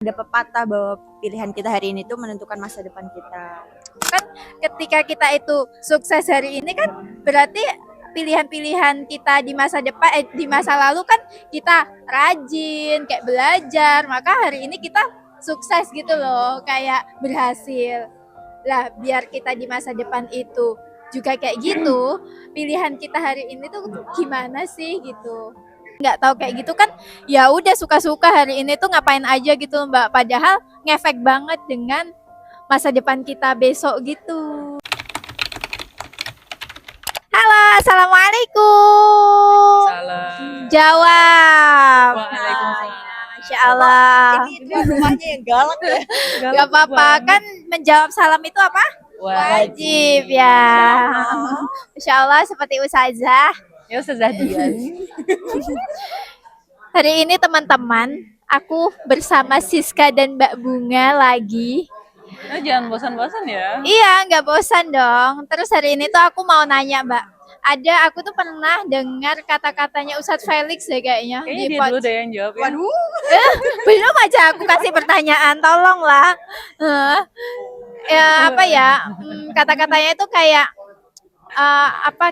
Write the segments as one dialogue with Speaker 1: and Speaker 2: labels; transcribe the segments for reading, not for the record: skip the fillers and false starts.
Speaker 1: Ada pepatah bahwa pilihan kita hari ini tuh menentukan masa depan kita.
Speaker 2: Kan ketika kita itu sukses hari ini kan berarti pilihan-pilihan kita di masa depan di masa lalu kan kita rajin kayak belajar, maka hari ini kita sukses gitu loh, kayak berhasil. Lah biar kita di masa depan itu juga kayak gitu, pilihan kita hari ini tuh gimana sih gitu. Nggak tahu kayak gitu kan, ya udah suka-suka hari ini tuh ngapain aja gitu Mbak, padahal ngefek banget dengan masa depan kita besok gitu. Halo, assalamualaikum.
Speaker 3: Salam.
Speaker 2: Jawab.
Speaker 3: Waalaikumsalam.
Speaker 2: Masya Allah.
Speaker 1: Ini rumahnya yang galak ya.
Speaker 2: Gak apa-apa kan, menjawab salam itu apa? Wajib ya. Masya Allah, seperti Ustazah.
Speaker 3: Ya Ustazah Dian.
Speaker 2: Hari ini teman-teman, aku bersama Siska dan Mbak Bunga lagi.
Speaker 3: Nah, jangan bosan-bosan ya.
Speaker 2: Iya, nggak bosan dong. Terus hari ini tuh aku mau nanya, Mbak. Aku tuh pernah dengar kata-katanya Ustadz Felix deh kayaknya.
Speaker 3: Kayaknya dia dulu deh yang jawab ya.
Speaker 2: Waduh, belum aja aku kasih pertanyaan, tolonglah. Ya apa ya? Kata-katanya itu kayak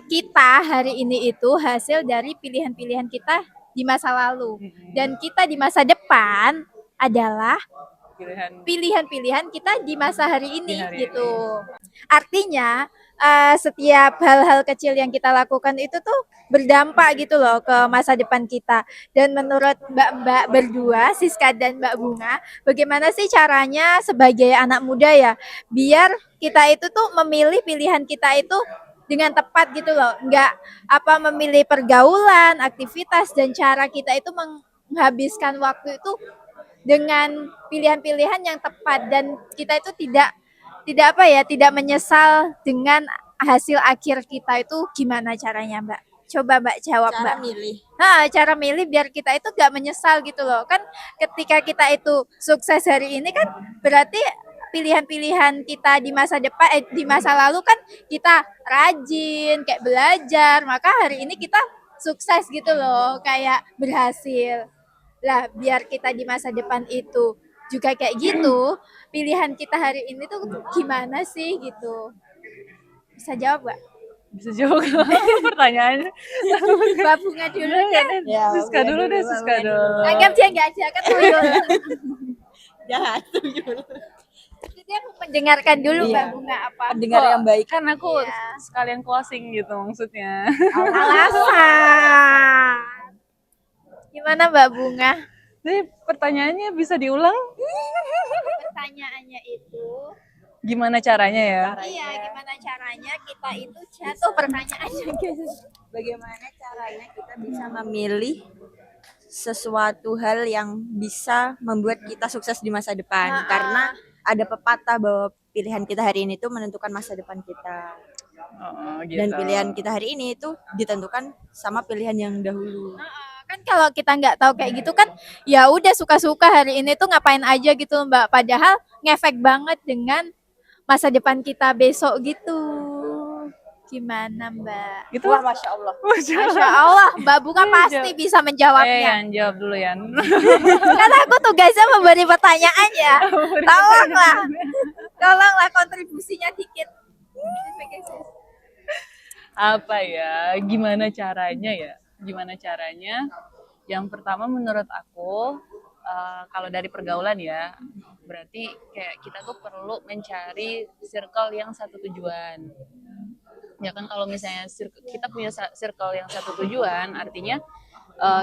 Speaker 2: kita hari ini itu hasil dari pilihan-pilihan kita di masa lalu, dan kita di masa depan adalah pilihan-pilihan kita di masa hari ini gitu. Artinya setiap hal-hal kecil yang kita lakukan itu tuh berdampak gitu loh ke masa depan kita. Dan menurut Mbak-mbak berdua, Siska dan Mbak Bunga, bagaimana sih caranya sebagai anak muda ya biar kita itu tuh memilih pilihan kita itu dengan tepat gitu loh, nggak memilih pergaulan, aktivitas dan cara kita itu menghabiskan waktu itu dengan pilihan-pilihan yang tepat, dan kita itu tidak menyesal dengan hasil akhir kita itu. Gimana caranya Mbak? Coba Mbak jawab
Speaker 1: Cara
Speaker 2: Mbak.
Speaker 1: milih.
Speaker 2: Cara milih biar kita itu gak menyesal gitu loh. Kan ketika kita itu sukses hari ini kan berarti pilihan-pilihan kita di masa depan di masa lalu kan kita rajin kayak belajar, maka hari ini kita sukses gitu loh, kayak berhasil. Lah biar kita di masa depan itu juga kayak gitu, pilihan kita hari ini tuh gimana sih gitu. Bisa jawab gak?
Speaker 3: Bisa jawab pertanyaannya.
Speaker 2: Mbak Bunga dulu ya.
Speaker 3: Siska dulu deh, Siska dulu.
Speaker 2: Anggap dia nggak ada kan tuyul.
Speaker 1: Jahat tuyul.
Speaker 2: Jadi aku mendengarkan dulu Mbak
Speaker 1: Iya.
Speaker 2: Bunga apa.
Speaker 1: Pendengar yang baik.
Speaker 3: Kan aku
Speaker 2: Iya.
Speaker 3: sekalian closing gitu maksudnya.
Speaker 2: Alasan. Gimana Mbak Bunga?
Speaker 3: Jadi pertanyaannya bisa diulang?
Speaker 2: Pertanyaannya itu,
Speaker 3: Gimana caranya ya?
Speaker 2: iya gimana caranya kita itu jatuh pertanyaannya gitu.
Speaker 1: Bagaimana caranya kita bisa memilih sesuatu hal yang bisa membuat kita sukses di masa depan? Karena ada pepatah bahwa pilihan kita hari ini tuh menentukan masa depan kita.
Speaker 3: Oh, gitu.
Speaker 1: Dan pilihan kita hari ini itu ditentukan sama pilihan yang dahulu.
Speaker 2: Kan kalau kita nggak tahu kayak gitu kan, ya udah suka-suka hari ini tuh ngapain aja gitu Mbak, padahal ngefek banget dengan masa depan kita besok gitu. Gimana Mbak?
Speaker 3: Gitu.
Speaker 1: Wah, Masya Allah.
Speaker 2: Masya Allah, Mbak Bunga pasti bisa menjawabnya.
Speaker 3: Yan, jawab dulu Yan.
Speaker 2: Karena aku tugasnya memberi pertanyaan ya. Tolonglah kontribusinya dikit.
Speaker 3: Apa ya? Gimana caranya ya? Gimana caranya? Yang pertama menurut aku, kalau dari pergaulan ya, berarti kayak kita tuh perlu mencari circle yang satu tujuan. Ya kan, kalau misalnya kita punya circle yang satu tujuan, artinya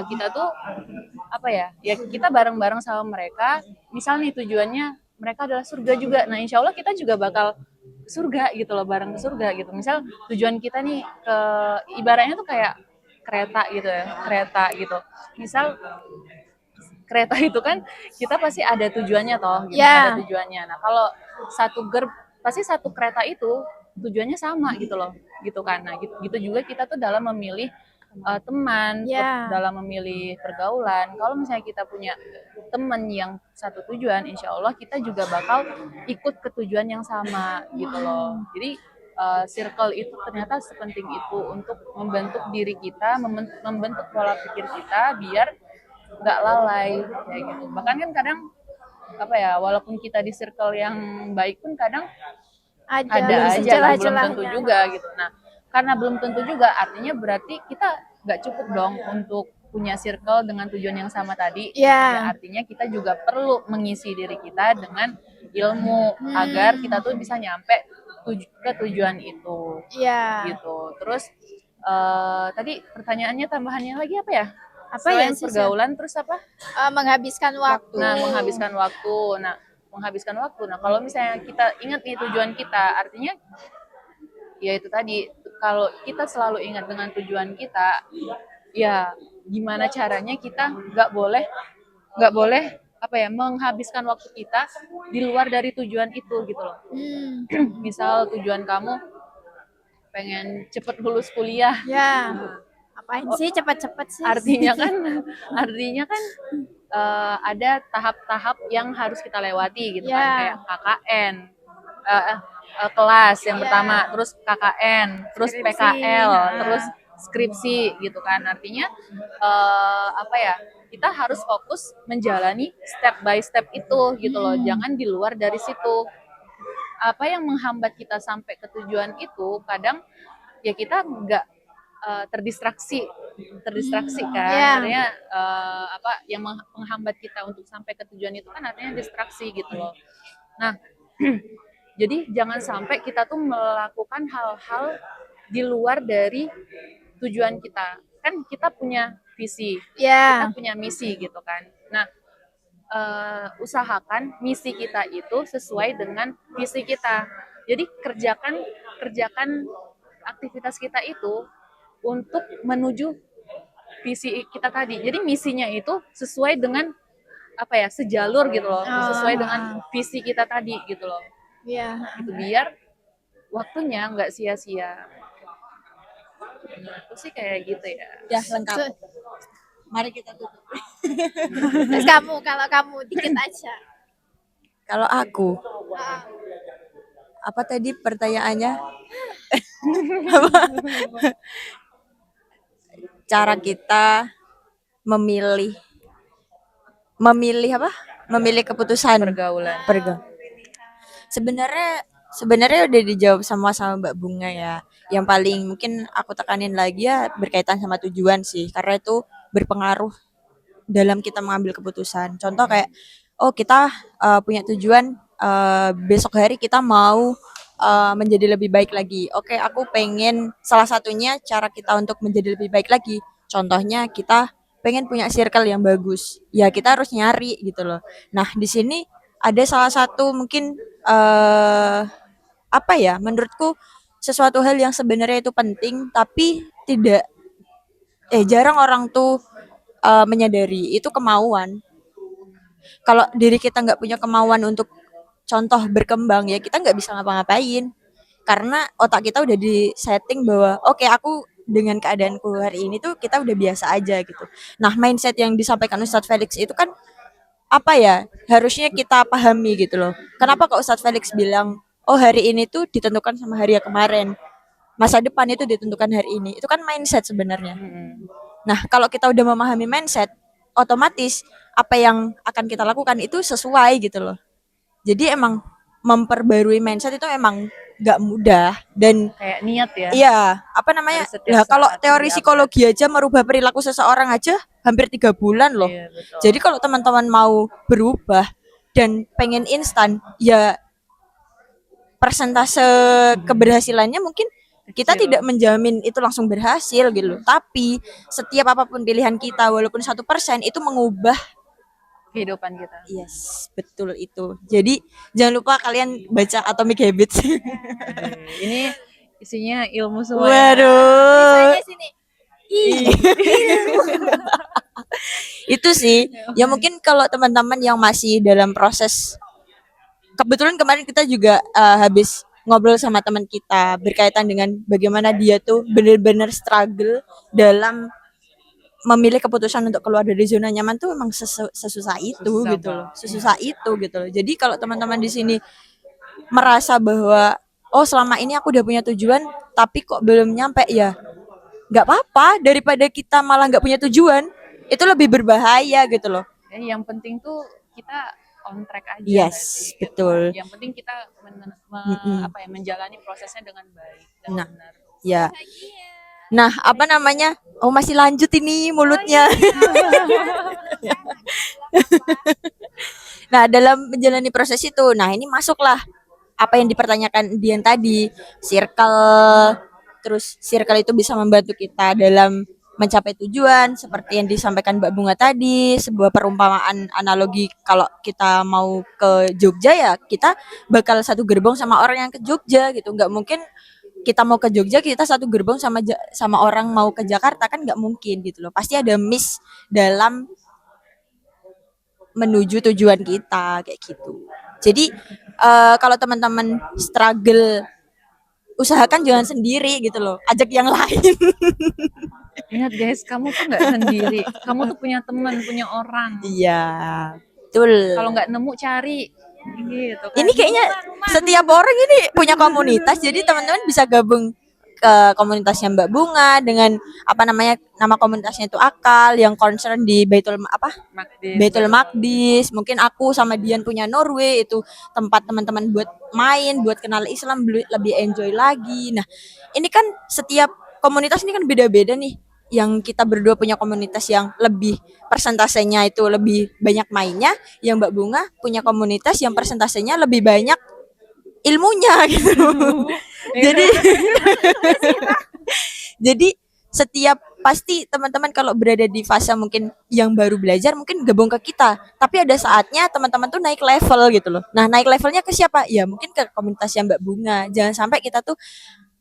Speaker 3: kita tuh apa ya? Ya kita bareng-bareng sama mereka. Misal nih tujuannya mereka adalah surga juga. Nah, insya Allah kita juga bakal surga gitu loh, bareng ke surga gitu. Misal tujuan kita nih ke, ibaratnya tuh kayak kereta gitu ya, kereta gitu. Misal kereta itu kan kita pasti ada tujuannya toh, gitu,
Speaker 2: Ya.
Speaker 3: ada tujuannya. Nah, kalau pasti satu kereta itu tujuannya sama gitu loh, gitu kan. Nah, gitu juga kita tuh dalam memilih teman,
Speaker 2: Ya.
Speaker 3: dalam memilih pergaulan. Kalau misalnya kita punya teman yang satu tujuan, insya Allah kita juga bakal ikut ke tujuan yang sama gitu loh. Jadi circle itu ternyata sepenting itu untuk membentuk diri kita, membentuk pola pikir kita biar nggak lalai kayak gitu. Bahkan kan kadang apa ya, walaupun kita di circle yang baik pun kadang
Speaker 2: Ada
Speaker 3: ada aja belum tentu
Speaker 2: celah-celahnya.
Speaker 3: juga gitu. Nah, karena belum tentu juga artinya berarti kita nggak cukup dong untuk punya circle dengan tujuan yang sama tadi.
Speaker 2: Ya.
Speaker 3: Ya, artinya kita juga perlu mengisi diri kita dengan ilmu agar kita tuh bisa nyampe ke tujuan itu
Speaker 2: Iya.
Speaker 3: gitu. Terus tadi pertanyaannya tambahannya lagi apa ya?
Speaker 2: Apa ya
Speaker 3: Selain
Speaker 2: sih?
Speaker 3: pergaulan terus apa?
Speaker 2: Menghabiskan waktu.
Speaker 3: Nah, menghabiskan waktu. Nah, kalau misalnya kita ingat nih tujuan kita, artinya ya itu tadi, kalau kita selalu ingat dengan tujuan kita, ya gimana caranya kita nggak boleh apa ya, menghabiskan waktu kita di luar dari tujuan itu gitu loh. Misal tujuan kamu pengen cepet lulus kuliah.
Speaker 2: Ya. Apain sih cepet-cepet sih?
Speaker 3: Artinya kan ada tahap-tahap yang harus kita lewati gitu kan, kayak KKN, kelas yang pertama, terus KKN, terus
Speaker 2: Skripsi.
Speaker 3: PKL, terus skripsi gitu kan. Artinya apa ya? Kita harus fokus menjalani step by step itu gitu loh. Jangan di luar dari situ. Apa yang menghambat kita sampai ke tujuan itu, kadang ya kita nggak terdistraksi kan. Artinya apa yang menghambat kita untuk sampai ke tujuan itu kan artinya distraksi gitu loh. Nah, jadi jangan sampai kita tuh melakukan hal-hal di luar dari tujuan kita. Kan kita punya visi, kita punya misi gitu kan. Nah, usahakan misi kita itu sesuai dengan visi kita. Jadi kerjakan aktivitas kita itu untuk menuju visi kita tadi. Jadi misinya itu sesuai dengan apa ya, sejalur gitu loh, sesuai dengan visi kita tadi gitu loh.
Speaker 2: Iya.
Speaker 3: Itu biar waktunya nggak sia-sia. Itu sih kayak gitu ya.
Speaker 1: Ya, lengkap. Mari kita tutup.
Speaker 2: Terus kalau kamu dikit aja.
Speaker 1: Kalau aku, apa tadi pertanyaannya? Apa? Cara kita memilih apa? Memilih keputusan.
Speaker 3: Pergaulan.
Speaker 1: Sebenarnya udah dijawab sama Mbak Bunga ya. Yang paling mungkin aku tekanin lagi ya berkaitan sama tujuan sih, karena itu berpengaruh dalam kita mengambil keputusan. Contoh kayak, oh kita punya tujuan besok hari kita mau menjadi lebih baik lagi. Oke, aku pengen salah satunya cara kita untuk menjadi lebih baik lagi. Contohnya kita pengen punya circle yang bagus. Ya kita harus nyari gitu loh. Nah di sini ada salah satu mungkin apa ya? Menurutku sesuatu hal yang sebenarnya itu penting tapi tidak jarang orang tuh menyadari itu kemauan. Kalau diri kita nggak punya kemauan untuk contoh berkembang ya kita nggak bisa ngapa-ngapain karena otak kita udah di setting bahwa oke, aku dengan keadaanku hari ini tuh kita udah biasa aja gitu. Nah mindset yang disampaikan Ustadz Felix itu kan apa ya, harusnya kita pahami gitu loh. Kenapa kok Ustadz Felix bilang oh hari ini tuh ditentukan sama hari yang kemarin, masa depan itu ditentukan hari ini, itu kan mindset sebenarnya. Nah kalau kita udah memahami mindset, otomatis apa yang akan kita lakukan itu sesuai gitu loh. Jadi emang memperbarui mindset itu emang gak mudah dan
Speaker 3: kayak niat ya.
Speaker 1: Iya, apa namanya? Nah, kalau teori psikologi aja merubah perilaku seseorang aja hampir 3 bulan loh.
Speaker 3: Iya, betul.
Speaker 1: Jadi kalau teman-teman mau berubah dan pengen instan, ya persentase keberhasilannya mungkin kita tidak menjamin itu langsung berhasil gitu loh. Tapi setiap apapun pilihan kita walaupun 1% itu mengubah
Speaker 3: kehidupan kita.
Speaker 1: Yes, betul itu. Jadi jangan lupa kalian baca Atomic Habits.
Speaker 3: Ini isinya ilmu semua.
Speaker 1: Waduh.
Speaker 2: Sini.
Speaker 1: Itu sih. Ya mungkin kalau teman-teman yang masih dalam proses, kebetulan kemarin kita juga habis ngobrol sama teman kita berkaitan dengan bagaimana dia tuh benar-benar struggle dalam memilih keputusan untuk keluar dari zona nyaman tuh memang sesusah itu gitu loh. Sesusah itu gitu loh. Jadi kalau teman-teman di sini merasa bahwa oh selama ini aku udah punya tujuan tapi kok belum nyampe, ya nggak apa-apa, daripada kita malah nggak punya tujuan, itu lebih berbahaya gitu loh.
Speaker 3: Yang penting tuh kita on track aja nggak
Speaker 1: Yes,
Speaker 3: sih? Gitu.
Speaker 1: betul.
Speaker 3: Yang penting kita
Speaker 1: Mm-mm.
Speaker 3: menjalani prosesnya dengan baik dan
Speaker 1: Nah,
Speaker 3: benar.
Speaker 1: ya.
Speaker 2: Bahagia.
Speaker 1: Nah, apa namanya? Oh, masih lanjut ini mulutnya. Nah, dalam menjalani proses itu, nah ini masuklah apa yang dipertanyakan Dian tadi, circle. Terus circle itu bisa membantu kita dalam mencapai tujuan seperti yang disampaikan Mbak Bunga tadi, sebuah perumpamaan analogi kalau kita mau ke Jogja ya kita bakal satu gerbong sama orang yang ke Jogja gitu. Nggak mungkin kita mau ke Jogja kita satu gerbong sama orang mau ke Jakarta, kan nggak mungkin gitu loh. Pasti ada miss dalam menuju tujuan kita kayak gitu. Jadi kalau teman-teman struggle, usahakan jangan sendiri gitu loh, ajak yang lain.
Speaker 3: Ingat guys, kamu tuh nggak sendiri. Kamu tuh punya teman, punya orang.
Speaker 1: Iya, betul.
Speaker 3: Kalau nggak nemu cari gitu kan.
Speaker 1: Ini kayaknya setiap orang ini punya komunitas, jadi teman-teman bisa gabung ke komunitasnya Mbak Bunga dengan apa namanya, nama komunitasnya itu Akal yang concern di Baitul Maqdis. Mungkin aku sama Dian punya Norway, itu tempat teman-teman buat main, buat kenal Islam lebih enjoy lagi. Nah, ini kan setiap komunitas ini kan beda-beda nih. Yang kita berdua punya komunitas yang lebih persentasenya itu lebih banyak mainnya, yang Mbak Bunga punya komunitas yang persentasenya lebih banyak ilmunya gitu. Jadi jadi setiap pasti teman-teman kalau berada di fase mungkin yang baru belajar mungkin gabung ke kita, tapi ada saatnya teman-teman tuh naik level gitu loh. Nah, naik levelnya ke siapa? Ya mungkin ke komunitasnya Mbak Bunga. Jangan sampai kita tuh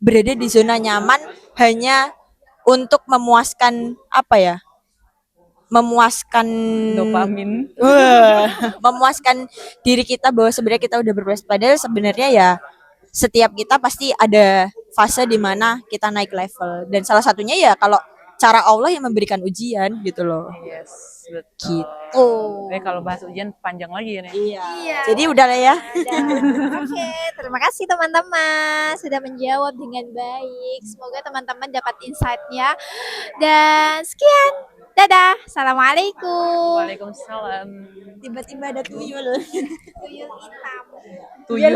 Speaker 1: berada di zona nyaman hanya untuk memuaskan apa ya? Memuaskan
Speaker 3: Dopamin.
Speaker 1: memuaskan diri kita bahwa sebenarnya kita udah berprestasi, padahal sebenarnya ya setiap kita pasti ada fase di mana kita naik level, dan salah satunya ya kalau cara Allah yang memberikan ujian gitu loh.
Speaker 3: Yes, betul.
Speaker 1: Gitu.
Speaker 3: Kalau bahas ujian panjang lagi ya nih.
Speaker 1: Iya. Jadi udah lah ya.
Speaker 2: Oke, terima kasih teman-teman sudah menjawab dengan baik. Semoga teman-teman dapat insight-nya. Dan sekian. Dadah. Assalamualaikum.
Speaker 3: Waalaikumsalam.
Speaker 1: Tiba-tiba ada tuyul.
Speaker 2: Tuyul hitam.
Speaker 3: Tuyul.